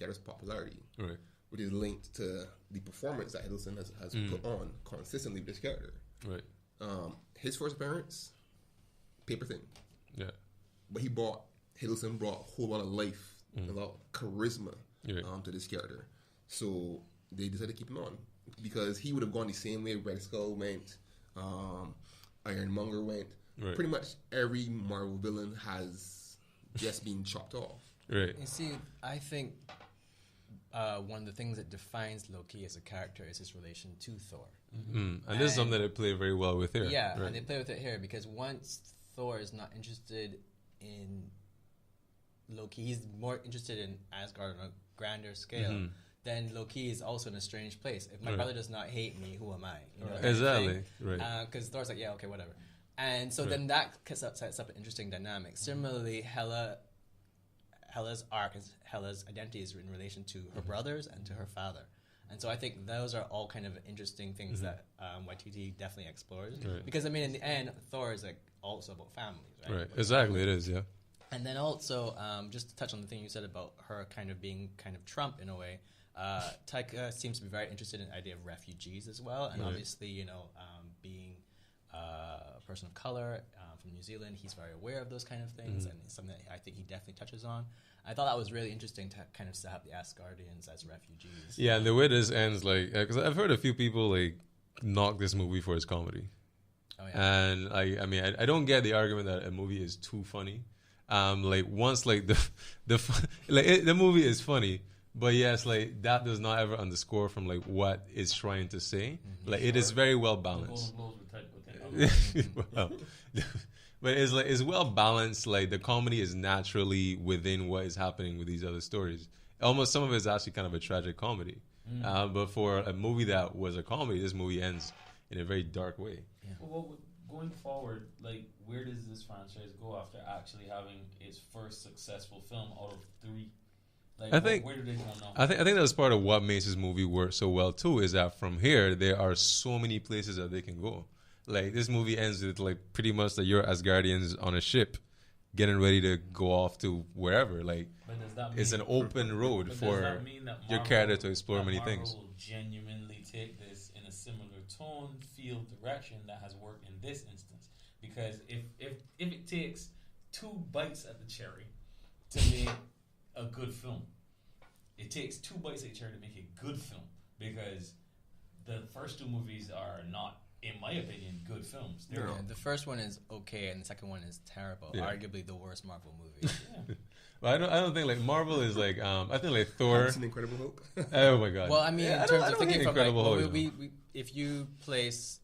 character's popularity, right, which is linked to the performance that Hiddleston has put on consistently with this character. right, His first appearance, paper thin. yeah, But Hiddleston brought a whole lot of life, a lot of charisma to this character. So they decided to keep him on because he would have gone the same way Red Skull went, Ironmonger went. right. Pretty much every Marvel villain has just been chopped off. Right. You see, I think one of the things that defines Loki as a character is his relation to Thor. And this is something that they play very well with here. Yeah, right. and they play with it here because once Thor is not interested in Loki, he's more interested in Asgard on a grander scale. Then Loki is also in a strange place. If my brother does not hate me, who am I? You know, exactly. Right. Because Thor's like, yeah, okay, whatever. And so then that sets up an interesting dynamic. Similarly, Hela's arc, Hela's identity is in relation to her brothers and to her father. And so I think those are all kind of interesting things that Waititi definitely explores. Right. Because, I mean, in the end, Thor is like also about families, right? Right. Exactly. It is. Yeah. And then also, just to touch on the thing you said about her kind of being kind of Trump in a way, Taika seems to be very interested in the idea of refugees as well. And obviously, you know, being a person of color from New Zealand, he's very aware of those kind of things, and it's something that I think he definitely touches on. I thought that was really interesting to kind of set up the Asgardians as refugees. Yeah, and the way this ends, like, because I've heard a few people like knock this movie for its comedy. Oh, yeah. And I mean, I don't get the argument that a movie is too funny. Like once, like the movie is funny, but yes, like that does not ever underscore from like what it's trying to say. Like it is very well balanced. Well, but it's well balanced. Like the comedy is naturally within what is happening with these other stories. Almost some of it is actually kind of a tragic comedy. But for a movie that was a comedy, this movie ends in a very dark way. Yeah. Well, going forward, like where does this franchise go after actually having its first successful film out of 3? Like, I think where do they go now? I think that's part of what makes this movie work so well too. Is that from here there are so many places that they can go. Like this movie ends with like pretty much that you're Asgardians on a ship, getting ready to go off to wherever. Like it's an open road for your character to explore many things. Marvel will genuinely take this in a similar tone, feel, direction that has worked in this instance. Because if it takes 2 bites at the cherry to make a good film, it takes 2 bites at the cherry to make a good film. Because the first 2 movies are not, in my opinion, good films. Yeah, the first one is okay, and the second one is terrible. Yeah. Arguably the worst Marvel movie. Yeah. Well, I don't think like Marvel is like I think like Thor. It's an Incredible Hulk. Oh my god. Well, I mean, in terms of thinking from Incredible Hulk, we if you place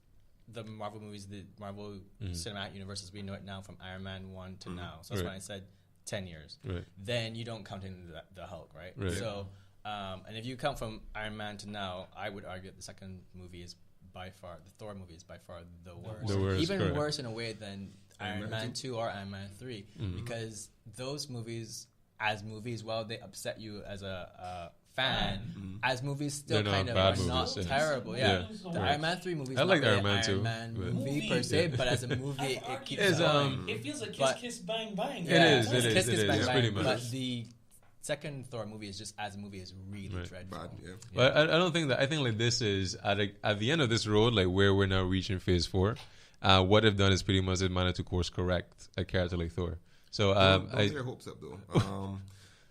the Marvel movies, the Marvel cinematic universe as we know it now, from Iron Man 1 to now. So that's when I said 10 years. Right. Then you don't count in the Hulk, right? So, and if you count from Iron Man to now, I would argue that the second movie is by far, the Thor movie is by far the worst. Even worse in a way than Iron Man 2 or Iron Man 3. Because those movies, as movies, while they upset you as a fan, as movies still kind of are not terrible. Yeah. The Iron Man 3 movie is not really an Iron Man movie per se, but as a movie, it keeps going. It feels like Kiss Kiss Bang Bang. It is. Kiss Bang Bang. But the second Thor movie is just, as a movie, is really dreadful. Bad, But I don't think that. I think like this is at the end of this road, like where we're now reaching phase 4. What they've done is pretty much they've managed to course correct a character like Thor. So don't get your hopes up though.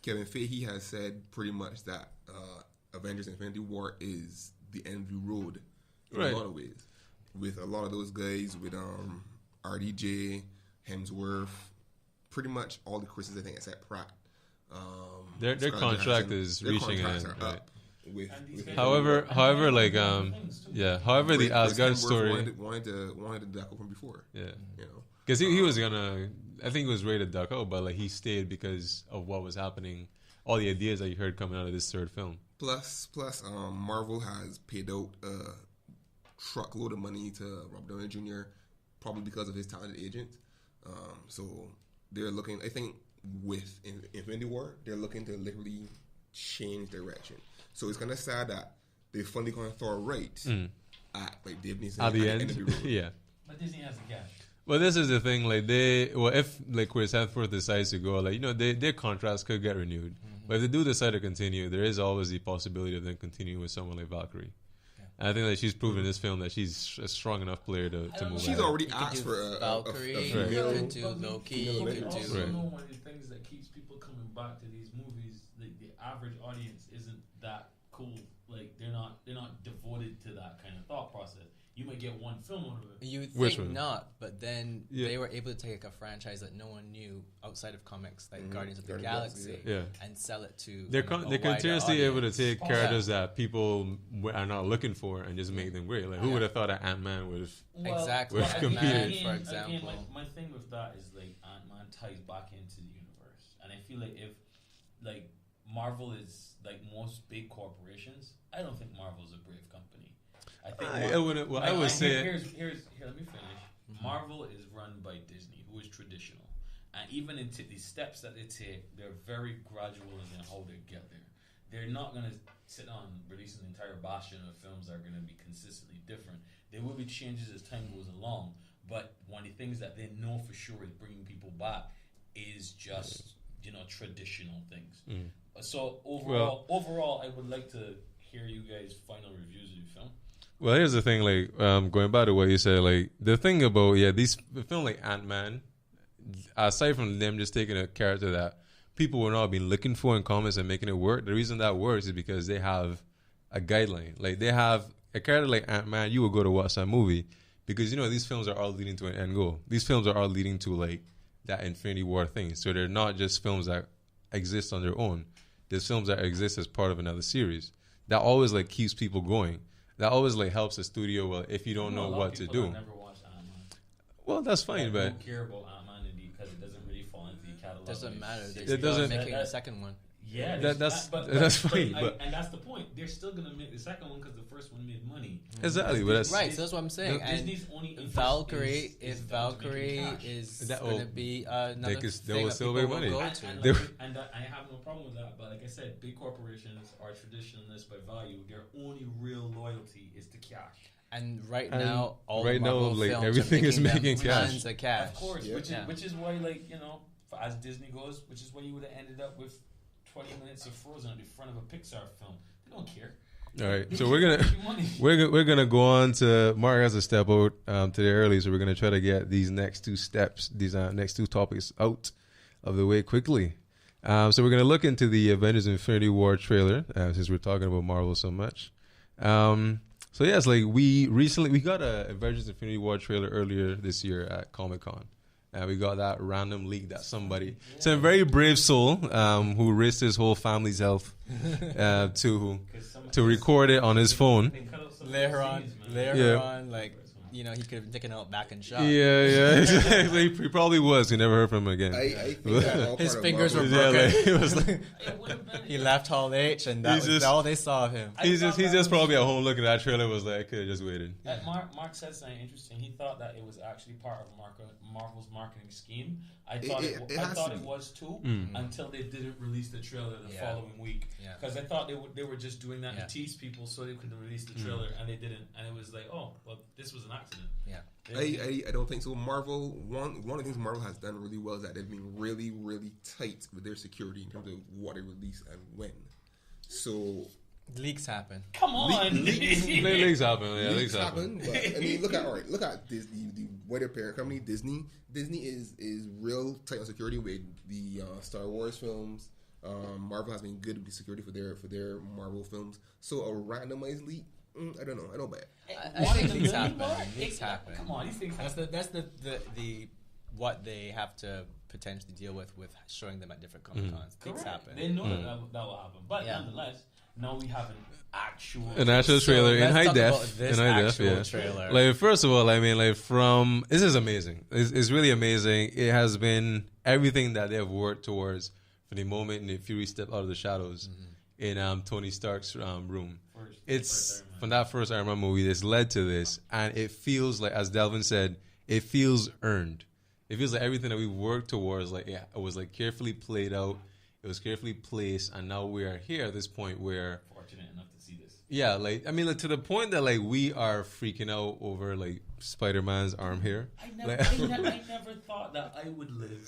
Kevin Feige has said pretty much that Avengers Infinity War is the end of the road in a lot of ways. With a lot of those guys, with RDJ, Hemsworth, pretty much all the Chris's, I think, except Pratt. Their contract is reaching an end. Right. With however, like however the Asgard story wanted to duck out from before. Yeah, you know, because he was gonna. I think he was ready to duck out, but like he stayed because of what was happening. All the ideas that you heard coming out of this third film. Plus, Marvel has paid out a truckload of money to Robert Downey Jr. probably because of his talented agent. So they're looking. I think with Infinity War, they're looking to literally change direction. So it's kind of sad that they finally gone Thor right at like Disney at the end. of the road. Yeah. But Disney has the cash. Well, this is the thing. Like if like Chris Hemsworth decides to go, like their contracts could get renewed. Mm-hmm. But if they do decide to continue, there is always the possibility of them continuing with someone like Valkyrie. And I think that she's proven in this film that she's a strong enough player to move. She's already asked for Valkyrie. You could do Loki. You could do. Also know one of the things that keeps people coming back to these movies. The average audience isn't that cool. Like they're not devoted to that kind of thought process. You might get one film out of it. You would think not, but then they were able to take a franchise that no one knew outside of comics, like Guardians of the Galaxy, and sell it to. They're continuously able to take characters that people are not looking for and just make them great. Like who would have thought that Ant-Man would have exactly competed? For example, again, my thing with that is like Ant-Man ties back into the universe, and I feel like if like Marvel is like most big corporations, I don't think Marvel's a brave company. I think I would say here. Let me finish. Mm-hmm. Marvel is run by Disney, who is traditional, and even into the steps that they take, they're very gradual in how they get there. They're not going to sit on releasing an entire bastion of films that are going to be consistently different. There will be changes as time goes along, but one of the things that they know for sure is bringing people back is just traditional things. Mm. So overall, I would like to hear you guys' final reviews of the film. Well, here's the thing, like, going back to what you said, like, the thing about, the film like Ant-Man, aside from them just taking a character that people were not been looking for in comics and making it work, the reason that works is because they have a guideline. Like, they have a character like Ant-Man, you will go to watch that movie because, these films are all leading to an end goal. These films are all leading to, like, that Infinity War thing. So they're not just films that exist on their own. There's films that exist as part of another series. That always, like, keeps people going. That always like helps the studio. Well, if you don't know what to do, never watched Ant-Man. Well, that's fine, but I don't care about Ant-Man because it doesn't really fall into the catalog. Doesn't matter. It doesn't making a second one. Yeah, that's fine. And that's the point. They're still gonna make the second one because the first one made money. Exactly, but that's right. So that's what I'm saying. And Disney's only Valkyrie, if Valkyrie is going to be another they will still make money. And I have no problem with that. But like I said, big corporations are traditionalists by value. Their only real loyalty is to cash. And right now, like everything is making cash. Of course, which is why, like as Disney goes, which is why you would have ended up with 20 minutes of Frozen at the front of a Pixar film. They don't care. All right, so we're gonna go on to Mark has to step out today early, so we're gonna try to get these next two steps, these next two topics out of the way quickly. So we're gonna look into the Avengers Infinity War trailer since we're talking about Marvel so much. So yes, like we got a Avengers Infinity War trailer earlier this year at Comic-Con. We got that random leak that somebody, some very brave soul who risked his whole family's health to record it on his phone. Later on, like he could have taken out back and shot. Yeah, exactly. He probably was. We never heard from him again. I think his fingers were broken. It was like he left Hall H, and that was all they saw of him. He's just probably at home looking at that trailer. Was like, I could have just waited. Mark said something interesting. He thought that it was actually part of Marvel's marketing scheme. I thought it was too until they didn't release the trailer the following week. Because I thought they were just doing that to tease people so they could release the trailer, and they didn't. And it was like, oh, well, this was an accident. Yeah. I don't think so. Marvel, one of the things Marvel has done really well is that they've been really, really tight with their security in terms of what they release and when. So leaks happen. Come on, leaks happen. Yeah, leaks happen. But I mean, look at Disney, the wider parent company, Disney. Disney is real tight on security with the Star Wars films. Marvel has been good with security for their Marvel films. So a randomized leak, I don't know. I don't bet. I think leaks happen. Leaks happen. Come on, these things happen. That's the what they have to potentially deal with showing them at different Comic-Cons. Leaks happen. They know that will happen. But nonetheless, now we have an actual trailer in high def. Trailer. Like, first of all, I mean, like, this is amazing. It's really amazing. It has been everything that they have worked towards from the moment Nick Fury stepped out of the shadows in Tony Stark's room. It's from that first Iron Man movie that's led to this, and it feels like, as Delvin said, it feels earned. It feels like everything that we worked towards, like, it was like carefully played out. It was carefully placed, and now we are here at this point where fortunate enough to see this. Yeah, like I mean, like, to the point that like we are freaking out over like Spider-Man's arm hair. I never thought that I would live.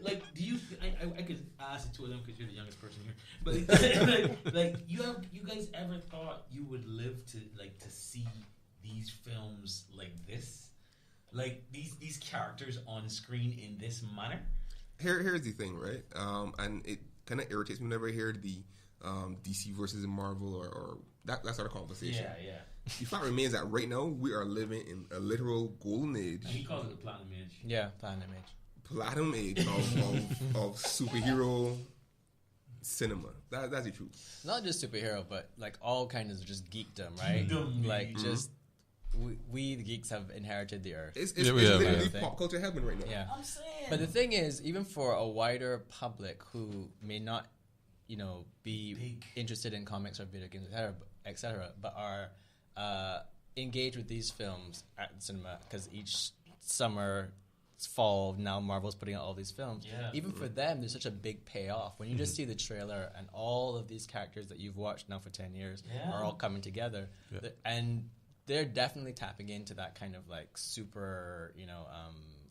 Like, do you? I could ask the two of them because you're the youngest person here. But like, you guys ever thought you would live to see these films like this, like these characters on screen in this manner? Here's the thing, right? And it kind of irritates me whenever I hear the DC versus Marvel or that sort of conversation. Yeah. The fact remains that right now we are living in a literal golden age. And he calls it the platinum age. Yeah, platinum age. Platinum age of superhero cinema. That's the truth. Not just superhero, but like all kinds of just geekdom, right? Like just we the geeks have inherited the earth. It's literally pop culture heaven right now. Yeah, I'm saying. But the thing is, even for a wider public who may not, be Big. interested in comics or video games, etc., but are engaged with these films at the cinema because each summer, fall, now Marvel's putting out all these films. Yeah. Even for them, there's such a big payoff when you just see the trailer and all of these characters that you've watched now for 10 years are all coming together, and they're definitely tapping into that kind of like super, I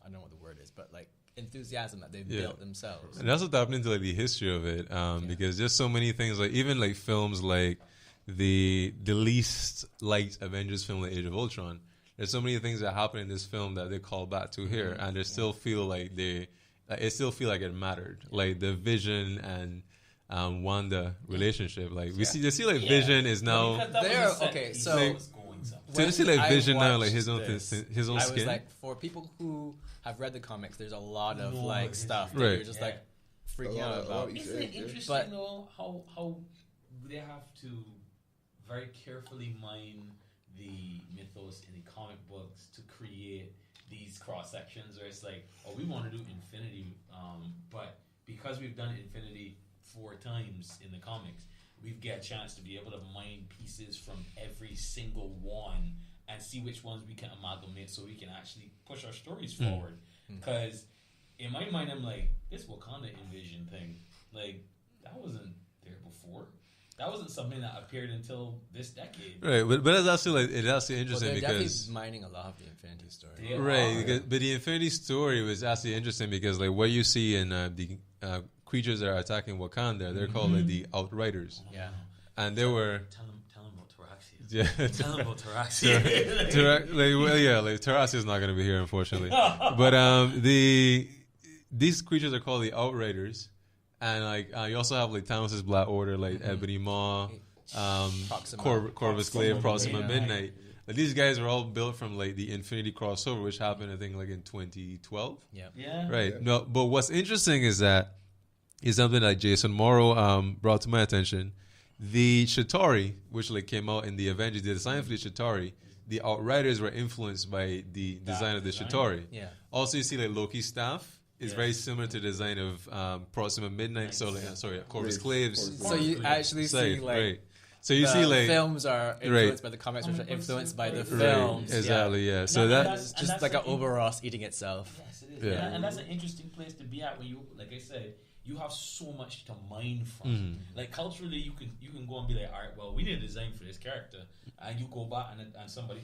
don't know what the word is, but like enthusiasm that they've built themselves. And that's what tapped into like the history of it, because there's so many things, like even like films like the least liked Avengers film, like Age of Ultron. There's so many things that happen in this film that they call back to here, and they still feel like it still feel like it mattered, like the Vision and Wanda relationship. Like you see like Vision is now they're okay. So to see like Vision now, like his own I was skin. like, for people who have read the comics, there's a lot of like stuff that you're just like freaking out about. Isn't it interesting though how they have to very carefully mine the mythos in the comic books to create these cross sections where it's like, we want to do Infinity, but because we've done Infinity 4 times in the comics, we get a chance to be able to mine pieces from every single one and see which ones we can amalgamate so we can actually push our stories forward. Because in my mind, I'm like, this Wakanda Invasion thing, like, that wasn't there before. That wasn't something that appeared until this decade. Right, but that's actually interesting they're because definitely mining a lot of the Infinity story. But the Infinity story was actually interesting because like what you see in the creatures that are attacking Wakanda, they're called like the Outriders. Yeah, and they were tell them about Taraxia. Yeah, tell them about Taraxia. Like Taraxia is not going to be here unfortunately, but these creatures are called the Outriders. And like you also have like Thanos' Black Order, like Ebony Maw, Corvus Glaive, Proxima Midnight. Like these guys were all built from like the Infinity crossover, which happened I think like in 2012. Yeah. Right. Yeah. No, but what's interesting is that is something that Jason Morrow brought to my attention. The Chitauri, which like came out in the Avengers, the design for the Chitauri, the Outriders were influenced by the design of the Chitauri. Yeah. Also, you see like Loki's staff. It's very similar to the design of Proxima Midnight. So, like, Corvus Glaive. So you actually see like. Right. So you see like films are influenced by the comics, which are influenced by the films. Exactly. Yeah. So that's just like an Ouroboros eating itself. Yes, it is. Yeah. And that's an interesting place to be at when you, like I said, you have so much to mine from. Like culturally, you can go and be like, all right, well, we need a design for this character, and you go back and somebody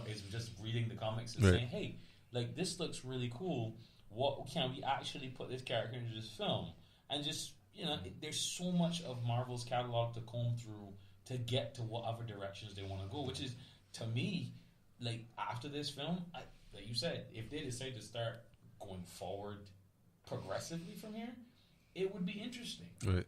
is just reading the comics and saying, hey, like this looks really cool. What can we actually put this character into this film? And just, there's so much of Marvel's catalog to comb through to get to whatever directions they want to go, which is, to me, like, after this film, like you said, if they decide to start going forward progressively from here, it would be interesting. Right.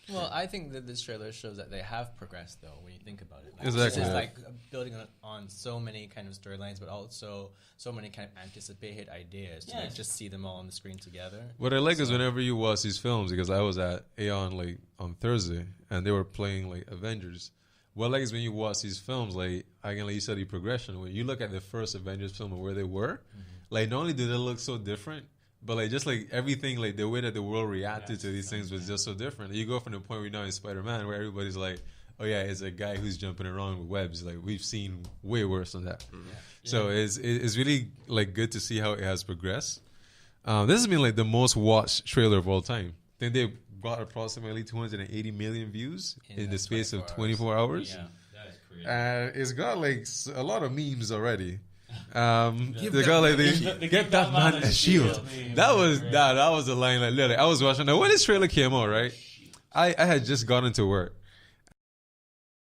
Well, I think that this trailer shows that they have progressed, though, when you think about it. Like, exactly. This is like building on so many kind of storylines, but also so many kind of anticipated ideas to like, just see them all on the screen together. What I like is whenever you watch these films, because I was at Aeon like on Thursday, and they were playing like Avengers. What I like is when you watch these films, like I can let you see the progression. When you look at the first Avengers film and where they were, like not only do they look so different, but like just like everything, like the way that the world reacted to these things was just so different. You go from the point where now in Spider-Man where everybody's like, oh yeah, it's a guy who's jumping around with webs. Like we've seen way worse than that. So it's really like good to see how it has progressed. This has been like the most watched trailer of all time. I think they got approximately 280 million views in the space of 24 hours. Yeah, that is and it's got like a lot of memes already. The girl like they get that man a shield. That was a line like literally. I was watching that when this trailer came out, right? I had just gone into work